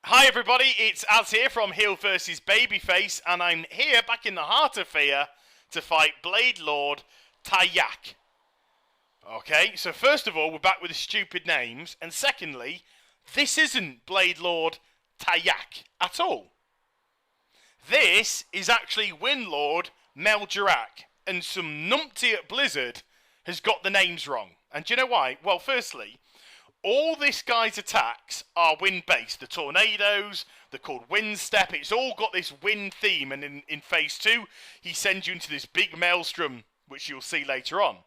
Hi everybody, it's Az here from Heel vs Babyface, and I'm here back in the heart of Fear to fight Blade Lord Tayak. Okay, so first of all, we're back with the stupid names, and secondly, this isn't Blade Lord Tayak at all. This is actually Wind Lord Mel'jarak, and some numpty at Blizzard has got the names wrong. And do you know why? Well, firstly, all this guy's attacks are wind-based. The tornadoes, they're called wind step. It's all got this wind theme. And in Phase 2, he sends you into this big maelstrom, which you'll see later on.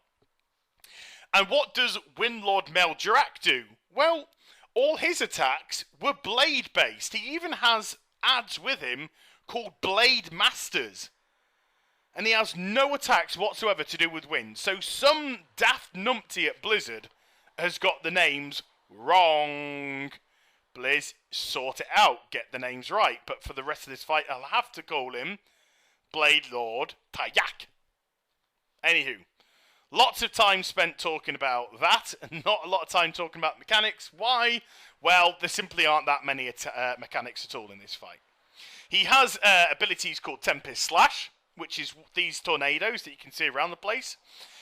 And what does Windlord Mel'jarak do? Well, all his attacks were blade-based. He even has ads with him called Blade Masters. And he has no attacks whatsoever to do with wind. So some daft numpty at Blizzard has got the names wrong. Blizz, sort it out. Get the names right. But for the rest of this fight, I'll have to call him Blade Lord Tayak. Anywho, lots of time spent talking about that, and not a lot of time talking about mechanics. Why? Well, there simply aren't that many mechanics at all in this fight. He has abilities called Tempest Slash, which is these tornadoes that you can see around the place.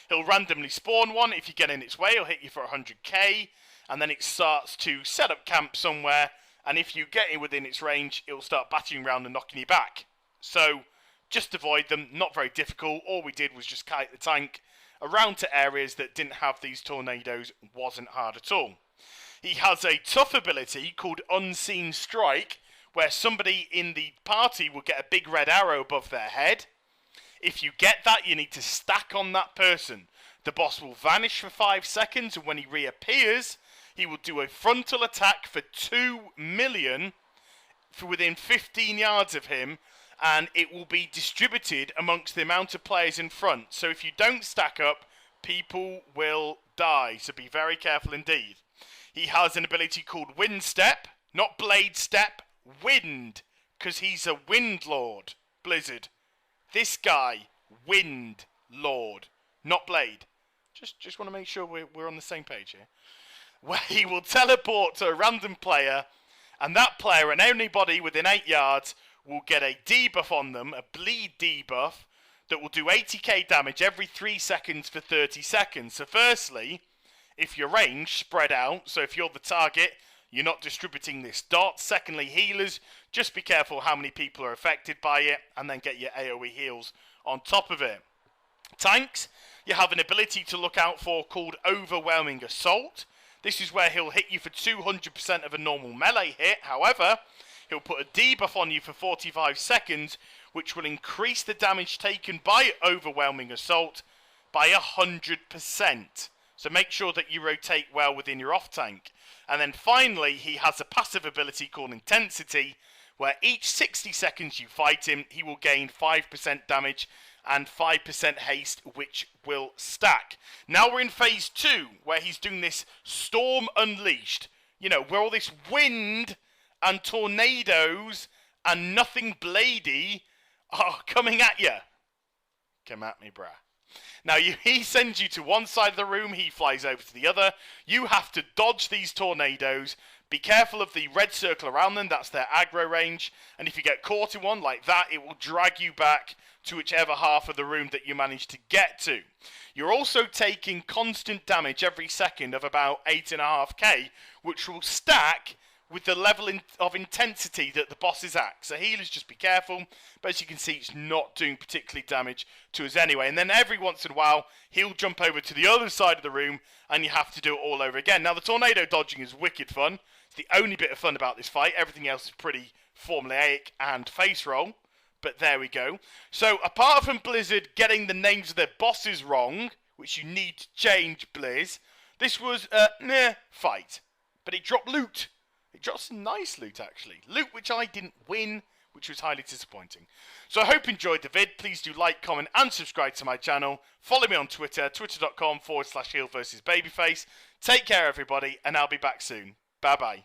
He'll randomly spawn one. If you get in its way, he'll hit you for 100k. And then it starts to set up camp somewhere. And if you get in within its range, it'll start battering around and knocking you back. So, just avoid them. Not very difficult. All we did was just kite the tank around to areas that didn't have these tornadoes. Wasn't hard at all. He has a tough ability called Unseen Strike, where somebody in the party will get a big red arrow above their head. If you get that, you need to stack on that person. The boss will vanish for 5 seconds, and when he reappears, he will do a frontal attack for 2 million for within 15 yards of him, and it will be distributed amongst the amount of players in front. So if you don't stack up, people will die, so be very careful indeed. He has an ability called Wind Step, not Blade Step, Wind, because he's a Wind Lord, Blizzard. This guy, Wind Lord, not Blade. Just want to make sure we're on the same page here. Where he will teleport to a random player, and that player and anybody within 8 yards will get a debuff on them, a bleed debuff, that will do 80k damage every 3 seconds for 30 seconds. So firstly, if your range spread out, so if you're the target, you're not distributing this dot. Secondly, healers, just be careful how many people are affected by it, and then get your AoE heals on top of it. Tanks, you have an ability to look out for called Overwhelming Assault. This is where he'll hit you for 200% of a normal melee hit. However, he'll put a debuff on you for 45 seconds, which will increase the damage taken by Overwhelming Assault by 100%. So make sure that you rotate well within your off tank. And then finally, he has a passive ability called Intensity, where each 60 seconds you fight him, he will gain 5% damage and 5% haste, which will stack. Now we're in Phase 2, where he's doing this Storm Unleashed. You know, where all this wind and tornadoes and nothing bladey are coming at you. Come at me, brah. Now, he sends you to one side of the room, he flies over to the other. You have to dodge these tornadoes. Be careful of the red circle around them, that's their aggro range. And if you get caught in one like that, it will drag you back to whichever half of the room that you manage to get to. You're also taking constant damage every second of about 8.5k, which will stack with the level of intensity that the boss is at. So healers, just be careful. But as you can see, it's not doing particularly damage to us anyway. And then every once in a while, he'll jump over to the other side of the room, and you have to do it all over again. Now, the tornado dodging is wicked fun. It's the only bit of fun about this fight. Everything else is pretty formulaic and face roll. But there we go. So, apart from Blizzard getting the names of their bosses wrong, which you need to change, Blizz, this was a meh fight. But it dropped loot. It dropped some nice loot, actually. Loot which I didn't win, which was highly disappointing. So I hope you enjoyed the vid. Please do like, comment, and subscribe to my channel. Follow me on Twitter, twitter.com/heel vs Babyface. Take care, everybody, and I'll be back soon. Bye-bye.